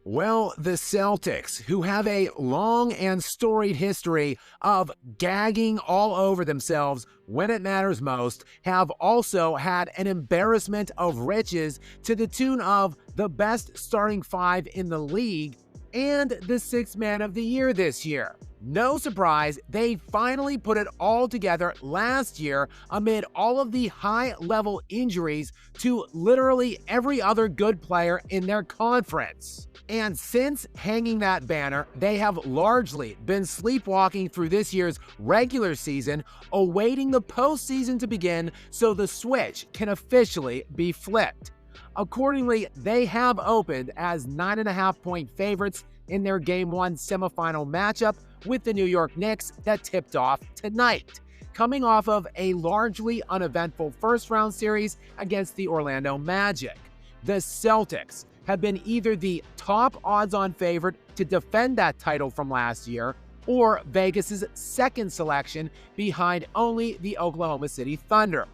Well, the Celtics, who have a long and storied history of gagging all over themselves when it matters most, have also had an embarrassment of riches to the tune of the best starting five in the league and the sixth man of the year this year. No surprise, they finally put it all together last year amid all of the high-level injuries to literally every other good player in their conference. And since hanging that banner, they have largely been sleepwalking through this year's regular season, awaiting the postseason to begin so the switch can officially be flipped. Accordingly, they have opened as 9.5-point favorites in their Game 1 semifinal matchup with the New York Knicks that tipped off tonight, coming off of a largely uneventful first-round series against the Orlando Magic. The Celtics have been either the top odds-on favorite to defend that title from last year or Vegas's second selection behind only the Oklahoma City Thunder.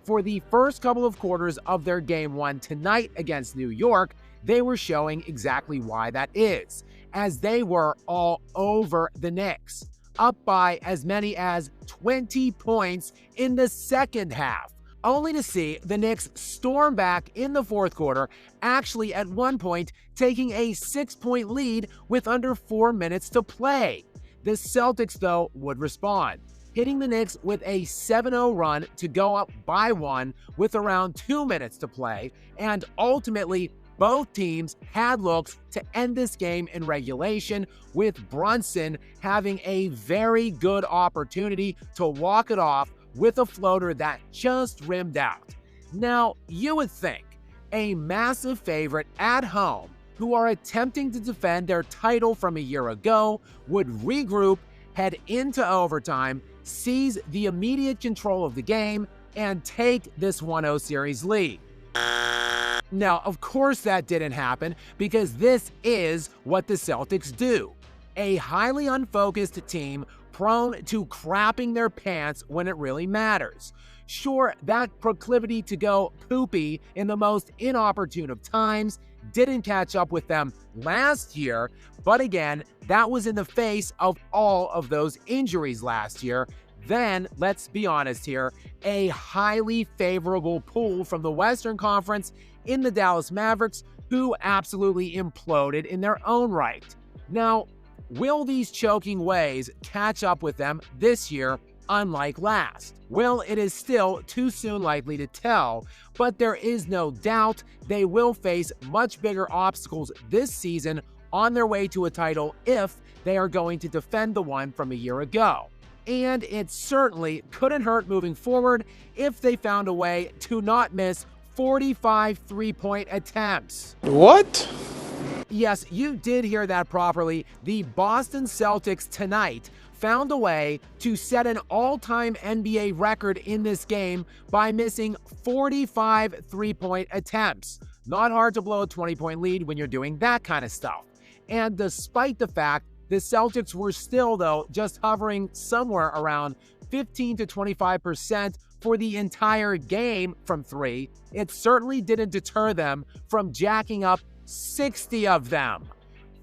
For the first couple of quarters of their Game 1 tonight against New York, they were showing exactly why that is, as they were all over the Knicks, up by as many as 20 points in the second half, only to see the Knicks storm back in the fourth quarter, actually at one point taking a 6-point lead with under 4 minutes to play. The Celtics, though, would respond, hitting the Knicks with a 7-0 run to go up by 1 with around 2 minutes to play, and ultimately both teams had looks to end this game in regulation, with Brunson having a very good opportunity to walk it off with a floater that just rimmed out. Now, you would think a massive favorite at home who are attempting to defend their title from a year ago would regroup, head into overtime, seize the immediate control of the game, and take this 1-0 series lead. Now, of course that didn't happen because this is what the Celtics do. A highly unfocused team prone to crapping their pants when it really matters. Sure, that proclivity to go poopy in the most inopportune of times didn't catch up with them last year, but again, that was in the face of all of those injuries last year. Then, let's be honest here, a highly favorable pool from the Western Conference in the Dallas Mavericks, who absolutely imploded in their own right. Now, will these choking ways catch up with them this year, unlike last? Well, it is still too soon likely to tell, but there is no doubt they will face much bigger obstacles this season on their way to a title if they are going to defend the one from a year ago. And it certainly couldn't hurt moving forward if they found a way to not miss 45 three-point attempts. What? Yes, you did hear that properly. The Boston Celtics tonight found a way to set an all-time NBA record in this game by missing 45 three-point attempts. Not hard to blow a 20-point lead when you're doing that kind of stuff. And despite the fact the Celtics were still, though, just hovering somewhere around 15 to 25% for the entire game from three, it certainly didn't deter them from jacking up 60 of them.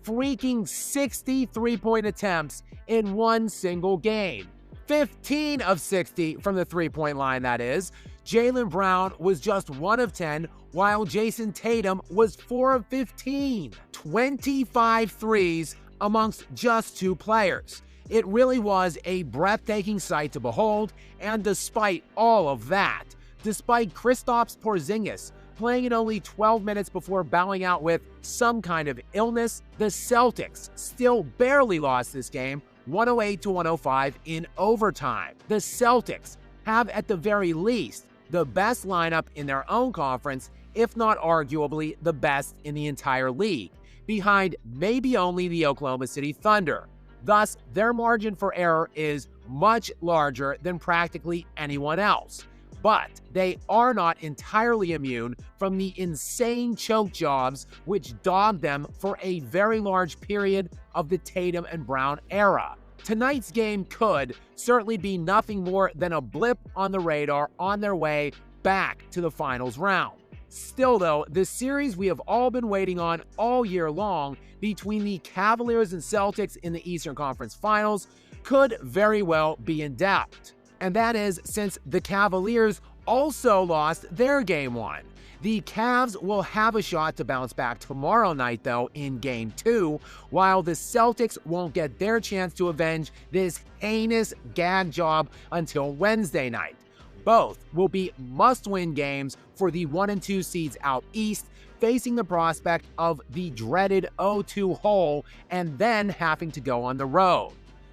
Freaking 60 three-point attempts in one single game. 15 of 60 from the three-point line, that is. Jaylen Brown was just 1 of 10, while Jason Tatum was 4 of 15. 25 threes amongst just 2 players. It really was a breathtaking sight to behold, and despite all of that, despite Kristaps Porzingis playing in only 12 minutes before bowing out with some kind of illness, the Celtics still barely lost this game 108 to 105 in overtime. The Celtics have at the very least the best lineup in their own conference, if not arguably the best in the entire league, behind maybe only the Oklahoma City Thunder. Thus, their margin for error is much larger than practically anyone else. But they are not entirely immune from the insane choke jobs which dogged them for a very large period of the Tatum and Brown era. Tonight's game could certainly be nothing more than a blip on the radar on their way back to the finals round. Still though, the series we have all been waiting on all year long between the Cavaliers and Celtics in the Eastern Conference Finals could very well be in doubt. And that is since the Cavaliers also lost their Game 1. The Cavs will have a shot to bounce back tomorrow night though in Game 2, while the Celtics won't get their chance to avenge this heinous gag job until Wednesday night. Both will be must-win games for the 1 and 2 seeds out east, facing the prospect of the dreaded 0-2 hole and then having to go on the road.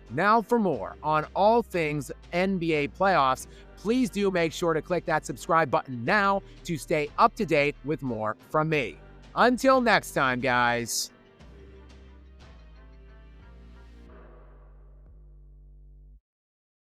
Now for more on all things NBA playoffs, please do make sure to click that subscribe button now to stay up to date with more from me. Until next time, guys.